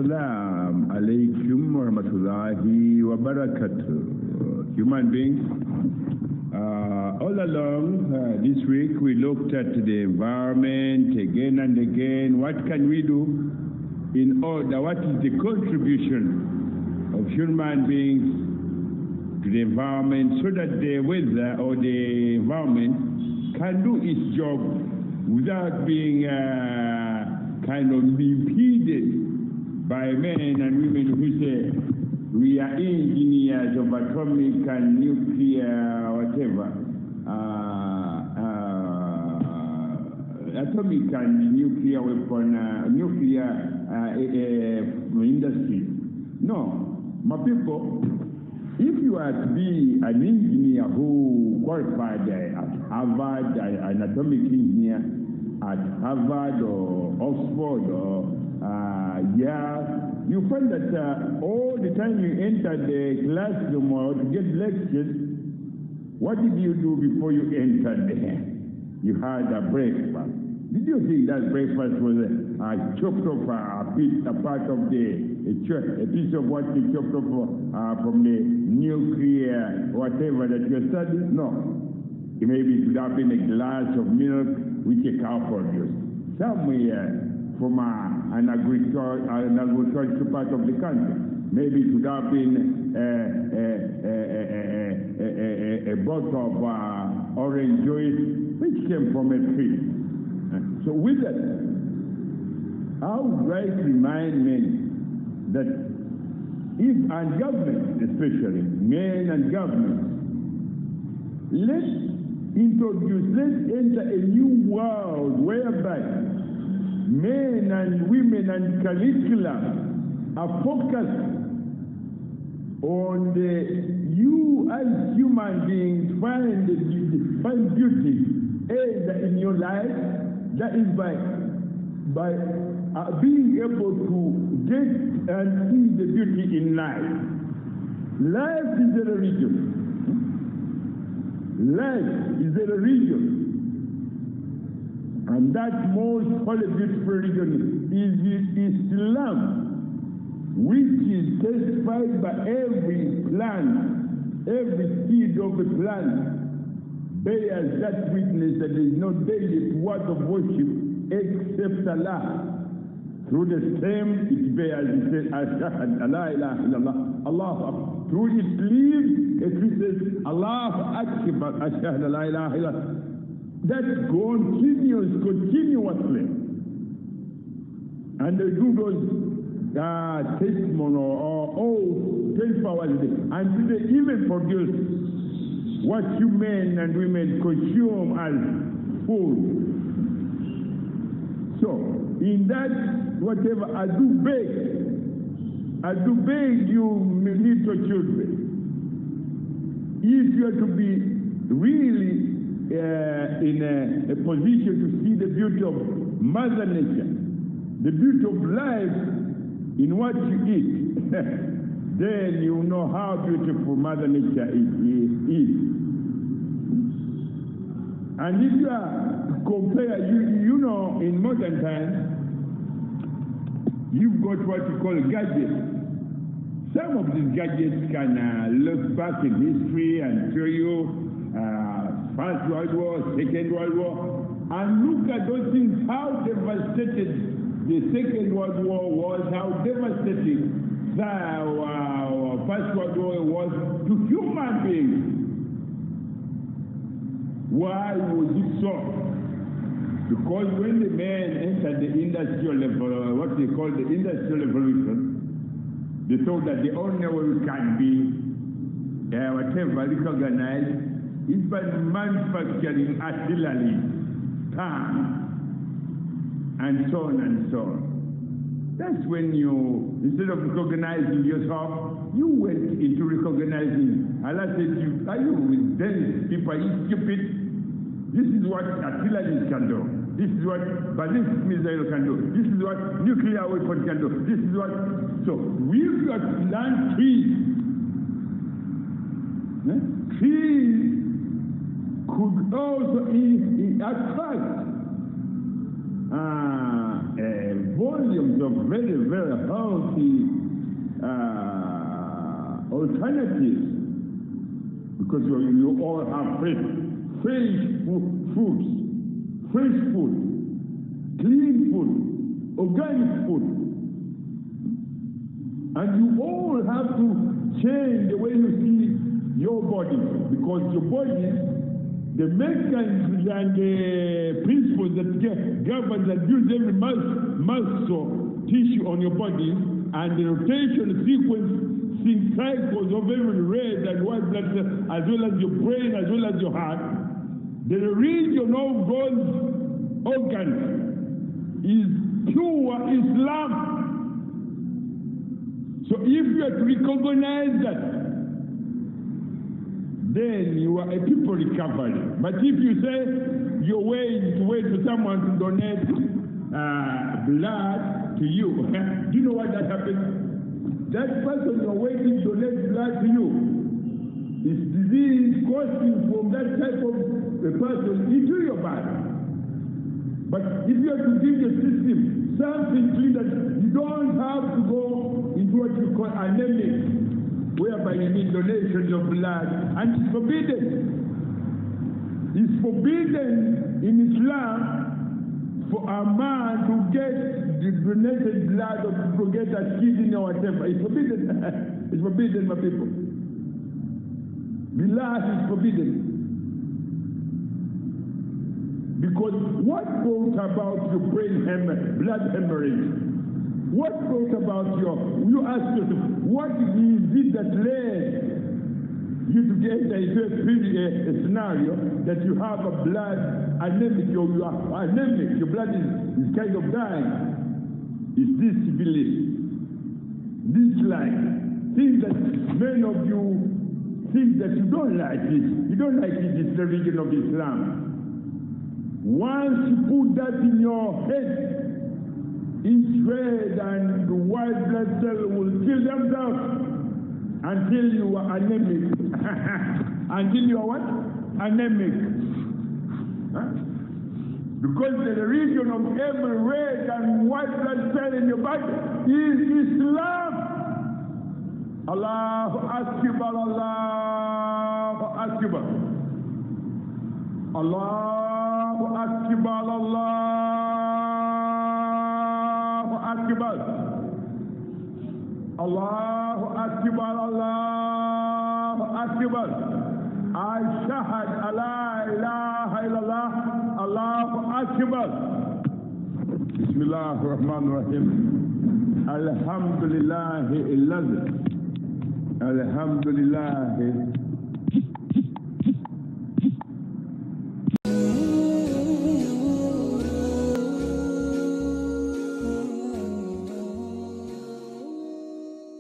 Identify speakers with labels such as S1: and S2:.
S1: Assalamu alaikum wa rahmatullahi wa barakatuh. Human beings, all along this week we looked at the environment again and again. What can we do in order? What is the contribution of human beings to the environment so that the weather or the environment can do its job without being kind of impeded by men and women who say we are engineers of atomic and nuclear, whatever, atomic and nuclear weapon, nuclear industry. No, my people, if you are to be an engineer who qualified at Harvard, an atomic engineer at Harvard or Oxford or you find that all the time you enter the classroom or to get lectures, what did you do before you entered there? You had a breakfast. Did you think that breakfast was chopped off a part of a piece of what you chopped off from the nuclear whatever that you're studying? No. Maybe it would have been a glass of milk which a cow produced somewhere from an agricultural part of the country. Maybe it would have been a bottle of orange juice which came from a tree. So with that, I would like to remind men that and governments especially, men and governments, let's enter a new world whereby men and women and curriculum are focused on you as human beings find beauty either in your life, that is by being able to get and see the beauty in life. Life is a religion. Life is a religion. And that most holy, beautiful religion is Islam, which is testified by every plant, every seed of a plant bears that witness that there is no daily word of worship except Allah. Through the same it bears, it says, Ashhadu la ilaha illallah, Allah Akbar. Through its leaves, it says, Allah Akbar, Ashhadu la ilaha illallah. That continues continuously. And they do those testimony or 24 hours a day. And they even produce what you men and women consume as food. So, in that, whatever, I do beg you little children, if you are to be really in a position to see the beauty of Mother Nature, the beauty of life in what you eat, then you know how beautiful Mother Nature is. And if you are compare, you know, in modern times, you've got what you call gadgets. Some of these gadgets can look back in history and show you First World War, Second World War, and look at those things, how devastated the Second World War was, how devastating the First World War was to human beings. Why was it so? Because when the men entered the industrial level, what they call the industrial revolution, they thought that the only way we can be recognized is by manufacturing artillery, tanks, and so on and so on. That's when you, instead of recognizing yourself, you went into recognizing. Allah said, are you with dense people? Are you stupid? This is what artillery can do. This is what ballistic missile can do. This is what nuclear weapon can do. This is what. So we've got plant trees. Trees could also attract volumes of very, very healthy alternatives, because you all have fresh foods, fresh food, clean food, organic food. And you all have to change the way you see your body, because your body, the mechanisms and the principles that govern and use every muscle tissue on your body, and the rotation sequencing cycles of every red and white blood cell, as well as your brain, as well as your heart, the region of those organs is pure Islam. So if you are to recognize that, then you are a people recovery. But if you say your way is to wait for someone to donate blood to you, do you know what that happens? That person you're waiting to donate blood to you is disease causing from that type of a person into your body. But if you are to give the system something clean, that you don't have to go into what you call anemic, whereby you need donations of blood, and it's forbidden. It's forbidden in Islam for a man to get the donated blood or to get a kidney or whatever. It's forbidden. It's forbidden, my people. Blood is forbidden. Because what brought about your blood hemorrhage? What brought about you ask yourself, what is it that led you to get into a scenario that you have a blood anemic, or you are anemic, your blood is kind of dying? Is this belief, dislike, things that many of you think that you don't like it. You don't like it, it's the religion of Islam. Once you put that in your head, each red and white blood cell will kill themselves until you are anemic. Until you are what? Anemic. Huh? Because the region of every red and white blood cell in your body is Islam. Allahu Akbar, Allahu Akbar. Allahu Akbar, Allahu Akbar. Allahu Akbar, Allahu Akbar. I shahad la ilaha illallah, Allahu Akbar. Bismillah ar-Rahman ar-Rahim. Alhamdulillah illadhi. Alhamdulillah